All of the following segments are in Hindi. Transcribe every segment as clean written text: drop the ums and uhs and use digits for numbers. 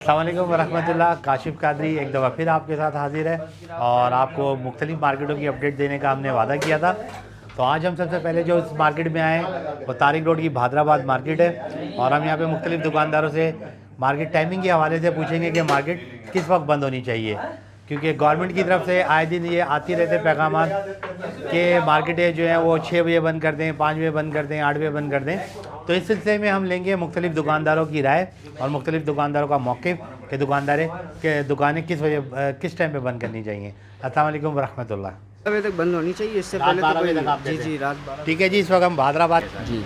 अस्सलाम वालेकुम वरहमतुल्लाह। काशिफ कादरी एक दफ़ा फिर आपके साथ हाजिर है और आपको मुख्तलिफ मार्केटों की अपडेट देने का हमने वादा किया था। तो आज हम सबसे पहले जो इस मार्केट में आए वो तारिक रोड की भादराबाद मार्केट है और हम यहाँ पे मुख्तलिफ दुकानदारों से मार्केट टाइमिंग के हवाले से पूछेंगे कि मार्केट किस वक्त बंद होनी चाहिए, क्योंकि गवर्नमेंट की तरफ से आए दिन ये आती रहते पैगाम कि मार्केटें जो हैं वो 6 बजे बंद कर दें, 5 बजे बंद कर दें, 8 बजे बंद कर दें। तो इस सिलसिले में हम लेंगे मुख्तलिफ दुकानदारों की राय और मुख्तलिफ दुकानदारों का मौक़िफ़ कि दुकानें किस टाइम पे बंद करनी चाहिए। अस्सलाम वालेकुम वरहमतुल्लाह। बजे तक बंद होनी चाहिए, इससे रात पहले 12 तो बजे कोई तक आप जी देते हैं। रात 12। ठीक है जी, इस वक्त हम भादराबाद जी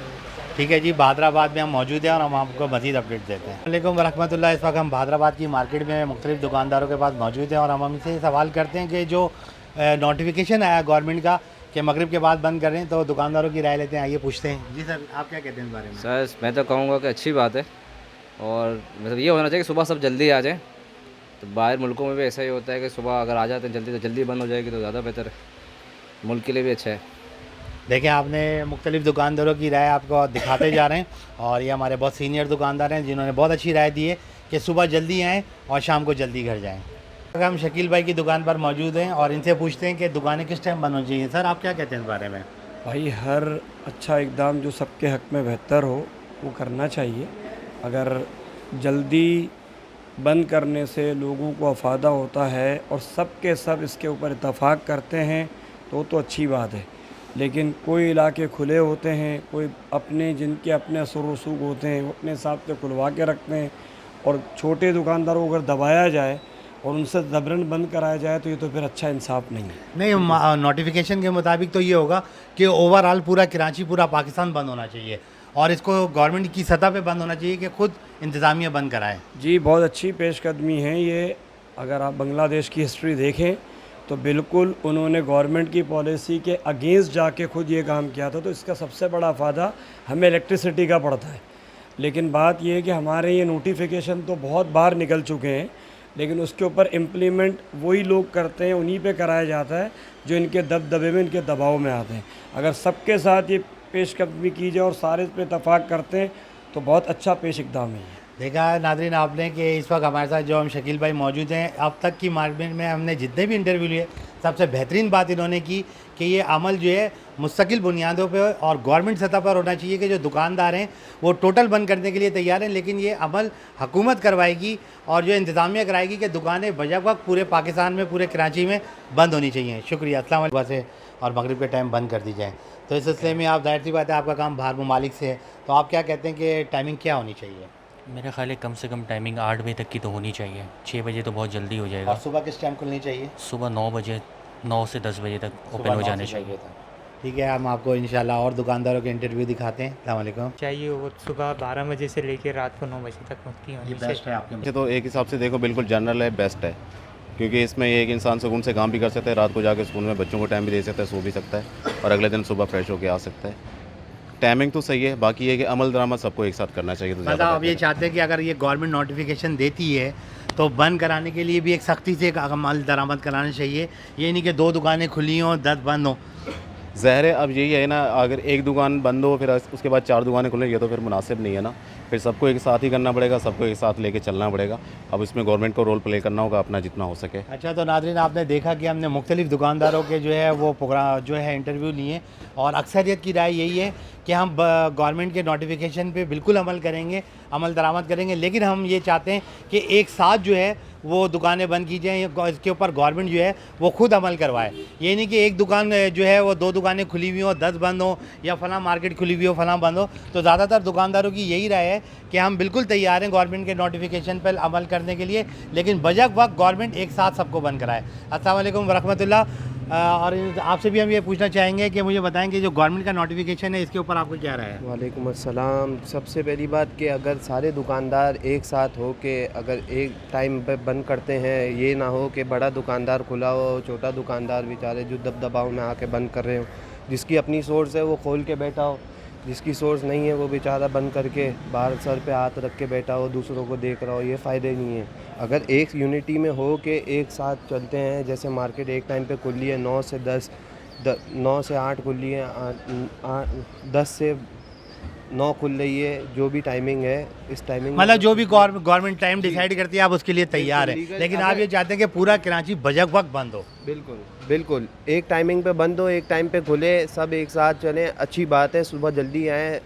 ठीक है जी, भादराबाद में हम मौजूद हैं और हम आपको मज़ीद अपडेट देते हैं। वालेकुम वरहमतुल्लाह। इस वक्त हम भादराबाद की मार्केट में मुख्तलिफ दुकानदारों के पास मौजूद हैं और हम उनसे सवाल करते हैं कि जो नोटिफिकेशन आया गवर्नमेंट का कि मगरिब के बाद बंद कर रहे हैं, तो दुकानदारों की राय लेते हैं। आइए पूछते हैं। जी सर, आप क्या कहते हैं इस बारे में? सर मैं तो कहूँगा कि अच्छी बात है और मतलब ये होना चाहिए कि सुबह सब जल्दी आ जाएँ। तो बाहर मुल्कों में भी ऐसा ही होता है कि सुबह अगर आ जाते हैं जल्दी तो जल्दी बंद हो जाएगी तो ज़्यादा बेहतर है, मुल्क के लिए भी अच्छा है। देखें, आपने मुख्तलिफ दुकानदारों की राय आपको दिखाते जा रहे हैं और ये हमारे बहुत सीनियर दुकानदार हैं जिन्होंने बहुत अच्छी राय दी है कि सुबह जल्दी आएँ और शाम को जल्दी घर जाएँ। हम शकील भाई की दुकान पर मौजूद हैं और इनसे पूछते हैं कि दुकानें किस टाइम बंद होनी चाहिए। सर, आप क्या कहते हैं इस बारे में? भाई हर अच्छा इकदाम जो सबके हक़ में बेहतर हो वो करना चाहिए। अगर जल्दी बंद करने से लोगों को फ़ायदा होता है और सब के सब इसके ऊपर इत्तफ़ाक़ करते हैं तो अच्छी बात है। लेकिन कोई इलाके खुले होते हैं, कोई अपने जिनके अपने असर रसूख होते हैं वो अपने हिसाब से खुलवा के रखते हैं और छोटे दुकानदारों को अगर दबाया जाए और उनसे ज़बरन बंद कराया जाए तो ये तो फिर अच्छा इंसाफ नहीं है। नहीं, नोटिफिकेशन के मुताबिक तो ये होगा कि ओवरऑल पूरा कराची, पूरा पाकिस्तान बंद होना चाहिए और इसको गवर्नमेंट की सतह पे बंद होना चाहिए कि खुद इंतज़ामिया बंद कराए। जी बहुत अच्छी पेशकदमी है ये। अगर आप बांग्लादेश की हिस्ट्री देखें तो बिल्कुल उन्होंने गवर्नमेंट की पॉलिसी के अगेंस्ट जाके खुद ये काम किया था। तो इसका सबसे बड़ा फ़ायदा हमें इलेक्ट्रिसिटी का पड़ता है। लेकिन बात ये है कि हमारे ये नोटिफिकेशन तो बहुत बार निकल चुके हैं, लेकिन उसके ऊपर इम्प्लीमेंट वही लोग करते हैं, उन्हीं पे कराया जाता है जो इनके दबदबे में, इनके दबाव में आते हैं। अगर सबके साथ ये पेशकदमी की जाए और सारे इस पर इत्तफ़ाक़ करते हैं तो बहुत अच्छा पेश इक़दाम है। देखा है नाज़रीन आपने कि इस वक्त हमारे साथ जो हम शकील भाई मौजूद हैं। अब तक की मार्केट में हमने जितने भी इंटरव्यू लिए सबसे बेहतरीन बात इन्होंने की कि ये अमल जो है मुस्तकिल बुनियादों पे और गवर्नमेंट सतह पर होना चाहिए कि जो दुकानदार हैं वो टोटल बंद करने के लिए तैयार हैं, लेकिन ये अमल हुकूमत करवाएगी और जो इंतज़ामिया कराएगी कि दुकानें बजा वक्त पूरे पाकिस्तान में, पूरे कराची में बंद होनी चाहिए। शुक्रिया। अस्सलाम वालेकुम। से और मगरिब के टाइम बंद कर दी जाए। तो इस सिलसिले में आप, जाहिर सी बात है, आपका काम बाहर ममालिक से है, तो आप क्या कहते हैं कि टाइमिंग क्या होनी चाहिए? मेरा ख्याल है कम से कम टाइमिंग 8 बजे तक की तो होनी चाहिए। 6 बजे तो बहुत जल्दी हो जाएगा। और सुबह किस टाइम खुलनी चाहिए? सुबह 9 बजे, 9 से 10 बजे तक ओपन हो जाने चाहिए। ठीक है, हम आपको इंशाल्लाह और दुकानदारों के इंटरव्यू दिखाते हैं। अस्सलाम वालेकुम। चाहिए वो सुबह 12 बजे से लेकर रात को 9 बजे तक होती ये होनी बेस्ट है आपके वैसे तो एक हिसाब से देखो बिल्कुल जनरल है, बेस्ट है, क्योंकि इसमें एक इंसान सुकून से काम भी कर सकता है, रात को जाकर स्कूल में बच्चों को टाइम भी दे सकता है, सो भी सकता है और अगले दिन सुबह फ्रेश होकर आ सकता है। टाइमिंग तो सही है, बाकी ये कि अमल दरामद सबको एक साथ करना चाहिए। तो मतलब आप ये चाहते हैं कि अगर ये गवर्नमेंट नोटिफिकेशन देती है तो बंद कराने के लिए भी एक सख्ती से एक अमल दरामद कराना चाहिए। ये नहीं कि 2 दुकानें खुली हों 10 बंद हों। ज़ाहिर है अब यही है ना, अगर एक दुकान बंद हो फिर उसके बाद 4 दुकानें खुलें, ये तो फिर मुनासिब नहीं है ना। फिर सबको एक साथ ही करना पड़ेगा, सबको एक साथ लेके चलना पड़ेगा। अब इसमें गवर्नमेंट को रोल प्ले करना होगा अपना जितना हो सके। अच्छा, तो नाज़रीन आपने देखा कि हमने मुख्तलिफ दुकानदारों के जो है वो जो है इंटरव्यू लिए और अक्सरियत की राय यही है कि हम गवर्नमेंट के नोटिफिकेशन पे बिल्कुल अमल करेंगे, अमल दरामद करेंगे, लेकिन हम ये चाहते हैं कि एक साथ जो है वो दुकानें बंद की जाएँ। इसके ऊपर गवर्नमेंट जो है वो खुद अमल करवाए। ये नहीं कि एक दुकान जो है वो 2 दुकानें खुली हुई हों, 10 बंद हो, या फ़लाँ मार्केट खुली हुई हो, फ़लाँ बंद हो। तो ज़्यादातर दुकानदारों की यही राय है कि हम बिल्कुल तैयार हैं गवर्नमेंट के नोटिफिकेशन पर अमल करने के लिए, लेकिन बजट वक्त गवर्नमेंट एक साथ सबको बंद कराए। अस्सलाम वालेकुम वरहमतुल्लाह। और आपसे भी हम ये पूछना चाहेंगे कि मुझे बताएं कि जो गवर्नमेंट का नोटिफिकेशन है इसके ऊपर आपको क्या राय है? वालेकुम अस्सलाम। सबसे पहली बात कि अगर सारे दुकानदार एक साथ हो के अगर एक टाइम पे बंद करते हैं, ये ना हो कि बड़ा दुकानदार खुला हो, छोटा दुकानदार बेचारे जो दबाव में आके बंद कर रहे हो। जिसकी अपनी सोर्स है वो खोल के बैठा हो, जिसकी सोर्स नहीं है वो बेचारा बंद करके बाहर सर पे हाथ रख के बैठा हो, दूसरों को देख रहा हो। ये फ़ायदे नहीं है। अगर एक यूनिटी में हो के एक साथ चलते हैं, जैसे मार्केट एक टाइम पे खुली है 9 से 8 खुली है, 10 से 9 खुल रही है, जो भी टाइमिंग है इस टाइमिंग मतलब जो भी गवर्नमेंट टाइम डिसाइड करती है आप उसके लिए तैयार है, लीगल लेकिन अगर- आप ये चाहते हैं कि पूरा कराची बजट वक्त बंद हो। बिल्कुल बिल्कुल, एक टाइमिंग पे बंद हो, एक टाइम पे खुले, सब एक साथ चलें, अच्छी बात है। सुबह जल्दी आएँ,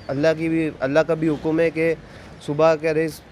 अल्लाह का भी हुक्म है कि सुबह का रिज़्क़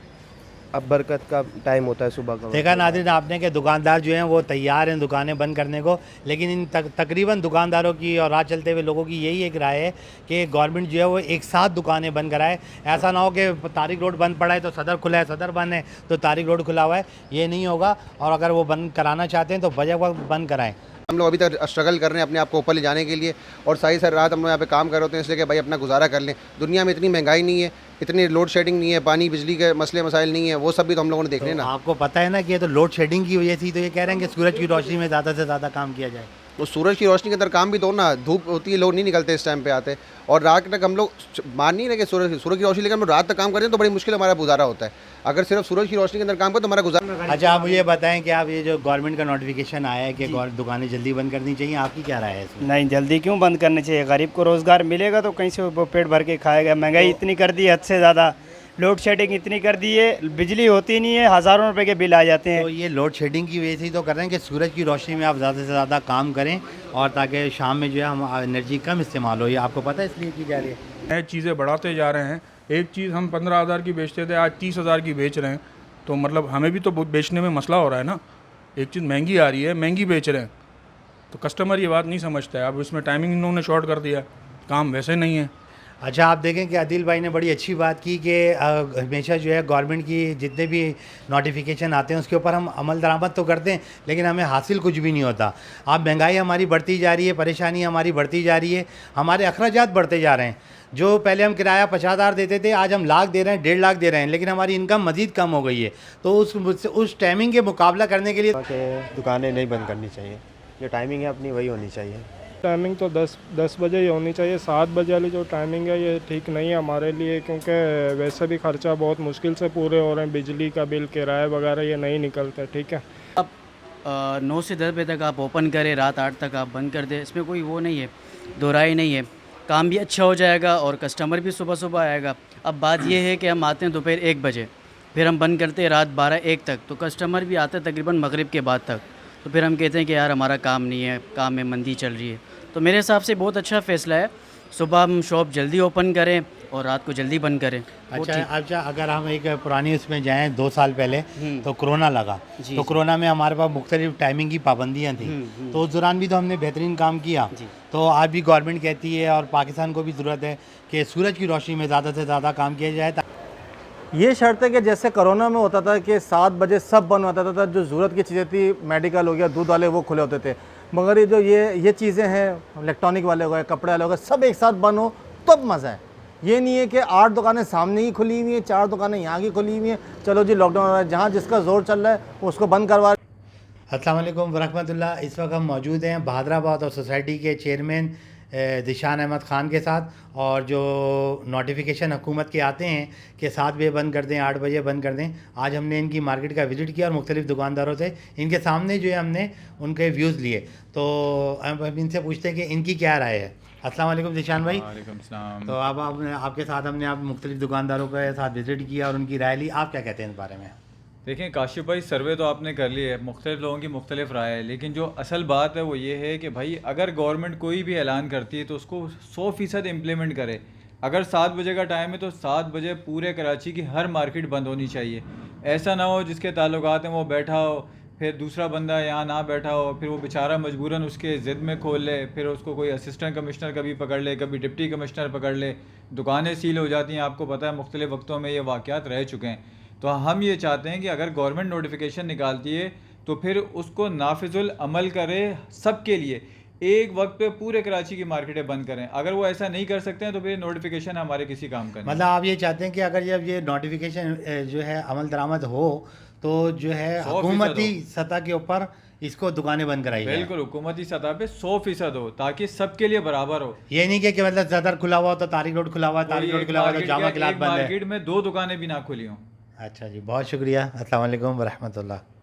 अब बरकत का टाइम होता है सुबह का। देखा नाज़रीन आपने कि दुकानदार जो हैं वो तैयार हैं दुकानें बंद करने को, लेकिन इन तकरीबन दुकानदारों की और राह चलते हुए लोगों की यही एक राय है कि गवर्नमेंट जो है वो एक साथ दुकानें बंद कराए। ऐसा ना हो कि तारिक रोड बंद पड़ा है तो सदर खुला है, सदर बंद है तो तारिक रोड खुला हुआ है, ये नहीं होगा। और अगर वो बंद कराना चाहते हैं तो बजट वक्त बंद कराएँ। हम लोग अभी तक स्ट्रगल कर रहे हैं अपने आप को ऊपर ले जाने के लिए, और सारी सारी रात हम लोग यहाँ पे काम कर रहे होते हैं इसलिए कि भाई अपना गुजारा कर लें। दुनिया में इतनी महंगाई नहीं है, इतनी लोड शेडिंग नहीं है, पानी बिजली के मसले मसाइल नहीं है, वो सब भी तो हम लोगों ने देखने तो ना। आपको पता है ना कि ये तो लोड शेडिंग की वजह से, तो ये कह रहे हैं कि सूरज की रोशनी में ज़्यादा से ज़्यादा काम किया जाए। तो सूरज की रोशनी के अंदर काम भी दो ना, धूप होती है, लोग नहीं निकलते इस टाइम पे आते, और रात तक हम लोग मान नहीं रहे कि सूरज की रोशनी, लेकिन हम लोग रात तक काम करें तो बड़ी मुश्किल हमारा गुजारा होता है। अगर सिर्फ सूरज की रोशनी के अंदर काम करें तो हमारा गुजारा। अच्छा आप मुझे बताएं कि आप ये जो गवर्नमेंट का नोटिफिकेशन आया है कि दुकानें जल्दी बंद करनी चाहिए, आपकी क्या राय है इसमें? नहीं, जल्दी क्यों बंद करनी चाहिए? गरीब को रोज़गार मिलेगा तो कहीं से वो पेट भर के खाएगा। महंगाई इतनी कर दी है हद से ज़्यादा, लोड शेडिंग इतनी कर दी है, बिजली होती नहीं है, हज़ारों रुपए के बिल आ जाते हैं। तो ये लोड शेडिंग की वजह से ही तो कर रहे हैं कि सूरज की रोशनी में आप ज़्यादा से ज़्यादा काम करें और ताकि शाम में जो है हम एनर्जी कम इस्तेमाल हो। ये आपको पता है इसलिए की जा रही है। नए चीज़ें बढ़ाते जा रहे हैं। एक चीज़ हम 15,000 की बेचते थे, आज 30,000 की बेच रहे हैं, तो मतलब हमें भी तो बेचने में मसला हो रहा है ना। एक चीज़ महंगी आ रही है, महंगी बेच रहे हैं, तो कस्टमर ये बात नहीं समझता है। अब इसमें टाइमिंग इन्होंने शॉर्ट कर दिया, काम वैसे नहीं है। अच्छा आप देखें कि आदिल भाई ने बड़ी अच्छी बात की कि हमेशा जो है गवर्नमेंट की जितने भी नोटिफिकेशन आते हैं उसके ऊपर हम अमल दरामद तो करते हैं, लेकिन हमें हासिल कुछ भी नहीं होता। अब महंगाई हमारी बढ़ती जा रही है, परेशानी हमारी बढ़ती जा रही है, हमारे अखराजात बढ़ते जा रहे हैं। जो पहले हम किराया 50,000 देते थे, आज हम लाख दे रहे हैं, 1.5 लाख दे रहे हैं, लेकिन हमारी इनकम मज़ीद कम हो गई है। तो उस टाइमिंग के मुकाबला करने के लिए दुकानें नहीं बंद करनी चाहिए, जो टाइमिंग है अपनी वही होनी चाहिए। टाइमिंग तो 10 बजे ही होनी चाहिए। 7 बजे वाली जो टाइमिंग है ये ठीक नहीं है हमारे लिए, क्योंकि वैसे भी खर्चा बहुत मुश्किल से पूरे हो रहे हैं, बिजली का बिल, किराया वगैरह ये नहीं निकलते। ठीक है, आप 9 से 10 बजे तक आप ओपन करें, रात 8 तक आप बंद कर दें, इसमें कोई वो नहीं है, दोहराई नहीं है। काम भी अच्छा हो जाएगा और कस्टमर भी सुबह सुबह आएगा। अब बात ये है कि हम आते हैं दोपहर 1 बजे, फिर हम बंद करते हैं रात 12-1 तक, तो कस्टमर भी आते हैं तकरीबन मगरिब के बाद तक। तो फिर हम कहते हैं कि यार हमारा काम नहीं है, काम में मंदी चल रही है। तो मेरे हिसाब से बहुत अच्छा फ़ैसला है, सुबह हम शॉप जल्दी ओपन करें और रात को जल्दी बंद करें। अच्छा अगर हम एक पुरानी उसमें जाएं 2 साल पहले तो कोरोना लगा, तो कोरोना में हमारे पास मुख्तलिफ टाइमिंग की पाबंदियाँ थी, तो उस दौरान भी तो हमने बेहतरीन काम किया। तो आज भी गवर्नमेंट कहती है और पाकिस्तान को भी ज़रूरत है कि सूरज की रोशनी में ज़्यादा से ज़्यादा काम किया जाए। ये शर्त है कि जैसे कोरोना में होता था कि 7 बजे सब बंद होता था, जो ज़रूरत की चीज़ें थी, मेडिकल हो गया, दूध वाले, वो खुले होते थे। मगर ये जो ये चीज़ें हैं, इलेक्ट्रॉनिक वाले हो गए, कपड़े वाले हो गए, सब एक साथ बंद हो तब मज़ा है। ये नहीं है कि 8 दुकानें सामने ही खुली हुई हैं, 4 दुकानें यहाँ की खुली हुई हैं, चलो जी लॉकडाउन हो रहा है, जहाँ जिसका ज़ोर चल रहा है उसको बंद करवा। अस्सलाम वालेकुम वरहमतुल्लाह। इस वक्त हम मौजूद हैं बहादराबाद और सोसाइटी के चेयरमैन दिशान अहमद ख़ान के साथ, और जो नोटिफिकेशन हुकूमत के आते हैं कि 7 बजे बंद कर दें, 8 बजे बंद कर दें, आज हमने इनकी मार्केट का विज़िट किया और मुख्तलिफ़ दुकानदारों से इनके सामने जो है हमने उनके व्यूज़ लिए। तो अब इनसे पूछते हैं कि इनकी क्या राय है। अस्सलाम वालेकुम दिशान भाई। वालेकुम सलाम। तो अब आपके साथ हमने आप मुख्तलिफ़ दुकानदारों के साथ विज़िट किया और उनकी राय ली, आप क्या कहते हैं इस बारे में? देखें काशिफ भाई, सर्वे तो आपने कर लिया है, मुख्तलिफ लोगों की मुख्तलिफ राय है, लेकिन जो असल बात है वो ये है कि भाई अगर गवर्नमेंट कोई भी ऐलान करती है तो उसको 100% इम्प्लीमेंट करे। अगर 7 बजे का टाइम है तो 7 बजे पूरे कराची की हर मार्केट बंद होनी चाहिए। ऐसा ना हो जिसके ताल्लुकात हैं वो बैठा हो, फिर दूसरा बंदा यहाँ ना बैठा हो, फिर वो बेचारा मजबूरन उसके ज़िद में खोल ले, फिर उसको कोई असिस्टेंट कमिश्नर कभी पकड़ ले, कभी डिप्टी कमिश्नर पकड़ ले, दुकानें सील हो जाती हैं। आपको पता है मुख्तलिफ वक्तों में ये वाक़यात रह चुके हैं। तो हम ये चाहते हैं कि अगर गवर्नमेंट नोटिफिकेशन निकालती है तो फिर उसको नाफिजुल अमल करे सबके लिए, एक वक्त पे पूरे कराची की मार्केटें बंद करें। अगर वो ऐसा नहीं कर सकते हैं तो फिर नोटिफिकेशन हमारे किसी काम का नहीं। मतलब आप ये चाहते हैं कि अगर जब ये नोटिफिकेशन जो है अमल दरामद हो तो जो है हुकूमती सतह के ऊपर इसको दुकानें बंद कराई जाए। बिल्कुल, हुकूमती सतह पे 100% हो ताकि सबके लिए बराबर हो। ये नहीं कि मतलब सदर खुला हुआ तो तारिक रोड खुला हुआ, तारिक रोड खुला हुआ तो जामा क्लास बंद है, मार्केट में 2 दुकानें भी ना खुली हों। अच्छा जी, बहुत शुक्रिया। अस्सलाम वालेकुम वरहमतुल्लाह।